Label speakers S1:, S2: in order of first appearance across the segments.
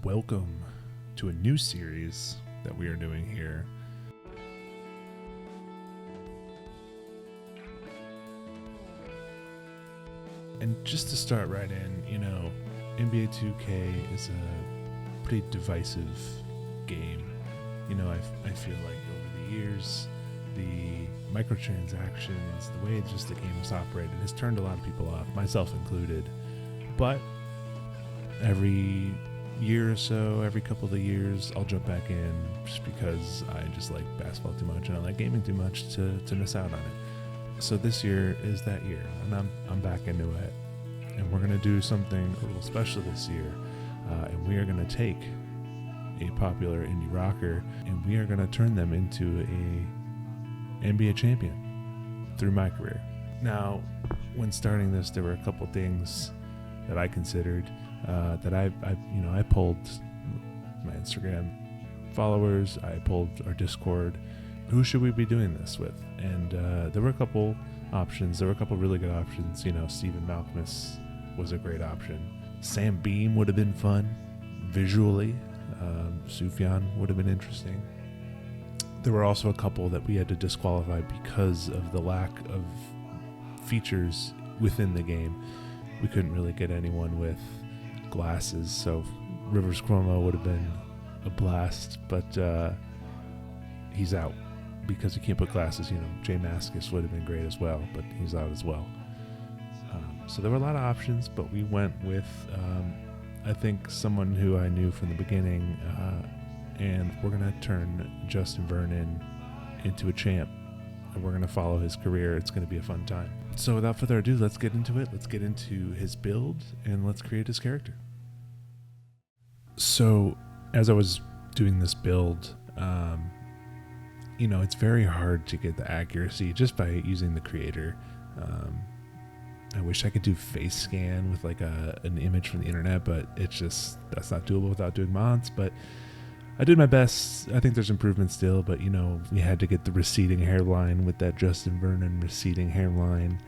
S1: Welcome to a new series that we are doing here. And just to start right in, NBA2K is a pretty divisive game. I feel like over the years, the microtransactions, the way just the game is operated has turned a lot of people off, myself included. But every year or so, every couple of years, I'll jump back in just because I just like basketball too much and I like gaming too much to miss out on it. So this year is that year, and I'm back into it, and we're gonna do something a little special this year, and we are gonna take a popular indie rocker and we are gonna turn them into a NBA champion through MyCareer. Now, when starting this, there were a couple things that I considered. That I polled my Instagram followers, I polled our Discord, who should we be doing this with? And there were a couple options. There were a couple really good options. Stephen Malcolmus was a great option. Sam Beam would have been fun visually. Sufjan would have been interesting. There were also a couple that we had to disqualify because of the lack of features within the game. We couldn't really get anyone with glasses, so Rivers Cuomo would have been a blast, but he's out because he can't put glasses. Jay Mascis would have been great as well, but he's out as well. So there were a lot of options, but we went with I think someone who I knew from the beginning, and we're gonna turn Justin Vernon into a champ, and we're gonna follow his career. It's gonna be a fun time. So without further ado, let's get into it. Let's get into his build and let's create his character. So as I was doing this build, it's very hard to get the accuracy just by using the creator. I wish I could do face scan with like an image from the internet, but that's not doable without doing mods. But I did my best. I think there's improvement still, but we had to get the receding hairline with that Justin Vernon receding hairline.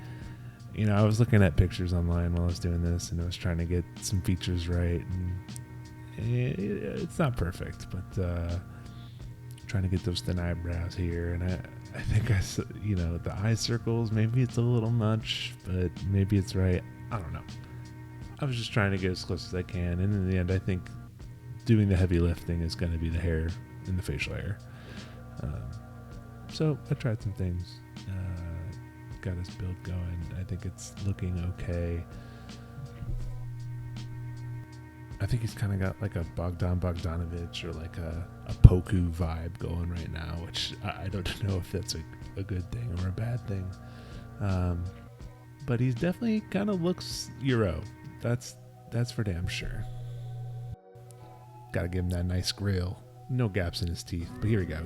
S1: I was looking at pictures online while I was doing this, and I was trying to get some features right. And it's not perfect, but trying to get those thin eyebrows here, and I think the eye circles, maybe it's a little much, but maybe it's right. I don't know. I was just trying to get as close as I can, and in the end, I think doing the heavy lifting is going to be the hair and the facial hair. So I tried some things, got his build going. I think it's looking okay. I think he's kind of got like a Bogdan Bogdanovic or like a Poku vibe going right now, which I don't know if that's a good thing or a bad thing. But he's definitely kind of looks Euro. That's for damn sure. Got to give him that nice grill. No gaps in his teeth, but here we go,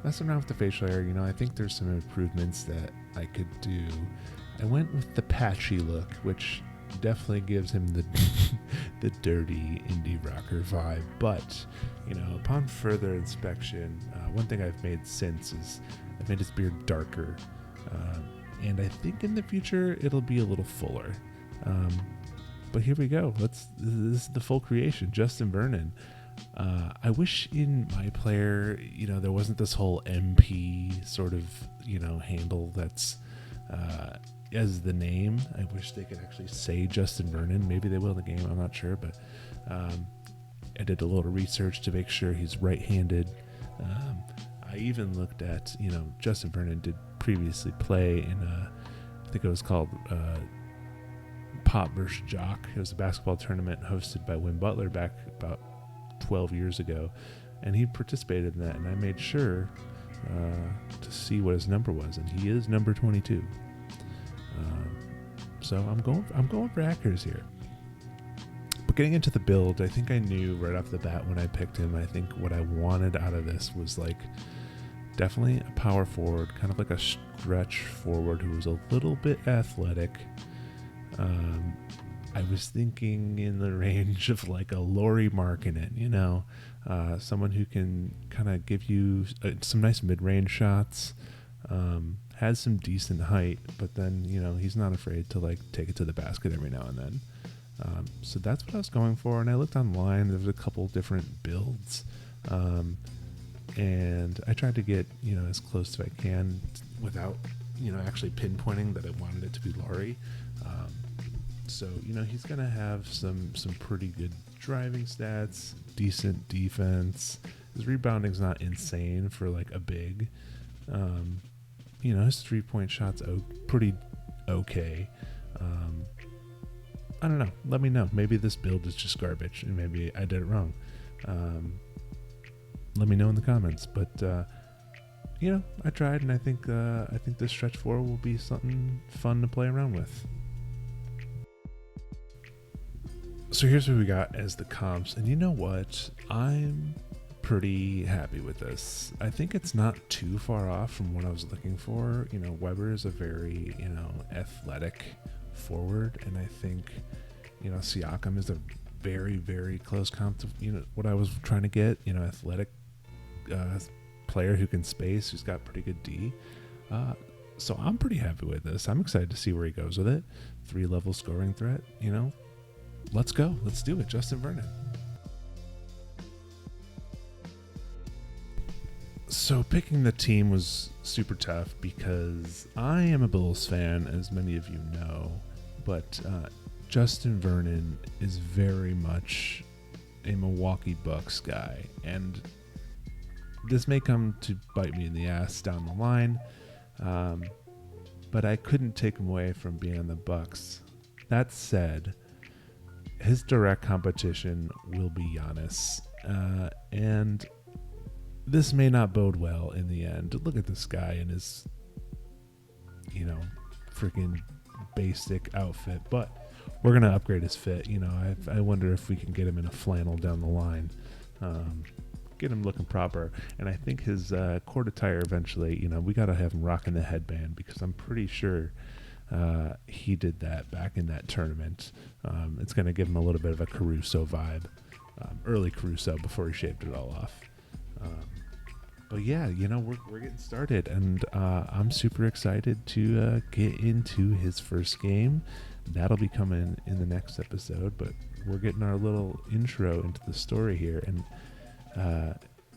S1: messing around with the facial hair, I think there's some improvements that I could do. I went with the patchy look, which definitely gives him the dirty indie rocker vibe, but upon further inspection, one thing I've made since is I've made his beard darker, and I think in the future it'll be a little fuller, but here we go. This is the full creation, Justin Vernon. I wish in MyPlayer, there wasn't this whole MP sort of, handle that's as the name. I wish they could actually say Justin Vernon. Maybe they will in the game, I'm not sure, but I did a little research to make sure he's right-handed. I even looked at, Justin Vernon did previously play in I think it was called Pop vs. Jock. It was a basketball tournament hosted by Win Butler back about 12 years ago, and he participated in that, and I made sure to see what his number was, and he is number 22. So I'm going for hackers here. But getting into the build, I think I knew right off the bat when I picked him. I think what I wanted out of this was like definitely a power forward, kind of like a stretch forward who was a little bit athletic. I was thinking in the range of like a Lauri Markkanen, someone who can kind of give you some nice mid-range shots, has some decent height, but then, he's not afraid to like take it to the basket every now and then. So that's what I was going for, and I looked online. There was a couple different builds, and I tried to get as close as I can without actually pinpointing that I wanted it to be Laurie. So he's gonna have some pretty good driving stats, decent defense. His rebounding's not insane for like a big. His 3-point shot's pretty okay. I don't know. Let me know. Maybe this build is just garbage, and maybe I did it wrong. Let me know in the comments. But I tried, and I think this stretch 4 will be something fun to play around with. So here's what we got as the comps, and you know what? I'm pretty happy with this. I think it's not too far off from what I was looking for. Weber is a very athletic forward, and I think Siakam is a very, very close comp to what I was trying to get. Athletic player who can space, who's got pretty good D. So I'm pretty happy with this. I'm excited to see where he goes with it. 3-level scoring threat. Let's go. Let's do it. Justin Vernon. So picking the team was super tough because I am a Bulls fan, as many of you know, but Justin Vernon is very much a Milwaukee Bucks guy, and this may come to bite me in the ass down the line, but I couldn't take him away from being on the Bucks. That said, his direct competition will be Giannis, and this may not bode well in the end. Look at this guy in his, freaking basic outfit, but we're going to upgrade his fit. I wonder if we can get him in a flannel down the line, get him looking proper. And I think his court attire eventually, we got to have him rocking the headband, because I'm pretty sure he did that back in that tournament. It's going to give him a little bit of a Caruso vibe, early Caruso before he shaved it all off. But yeah, we're getting started, and I'm super excited to get into his first game. That'll be coming in the next episode, but we're getting our little intro into the story here, and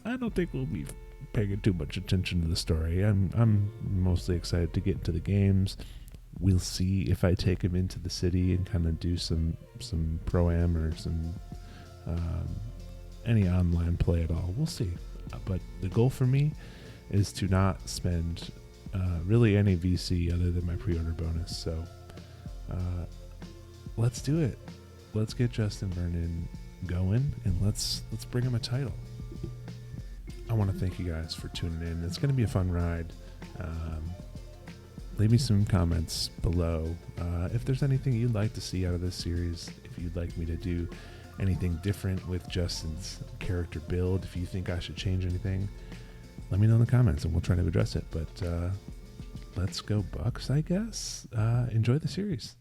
S1: I don't think we'll be paying too much attention to the story. I'm mostly excited to get into the games. We'll see if I take him into the city and kind of do some pro-am or some any online play at all. We'll see. But the goal for me is to not spend really any VC other than my pre-order bonus. So let's do it. Let's get Justin Vernon going, and let's bring him a title. I want to thank you guys for tuning in. It's going to be a fun ride. Leave me some comments below if there's anything you'd like to see out of this series, if you'd like me to do anything different with Justin's character build, if you think I should change anything, let me know in the comments and we'll try to address it. But let's go Bucks, I guess. Enjoy the series.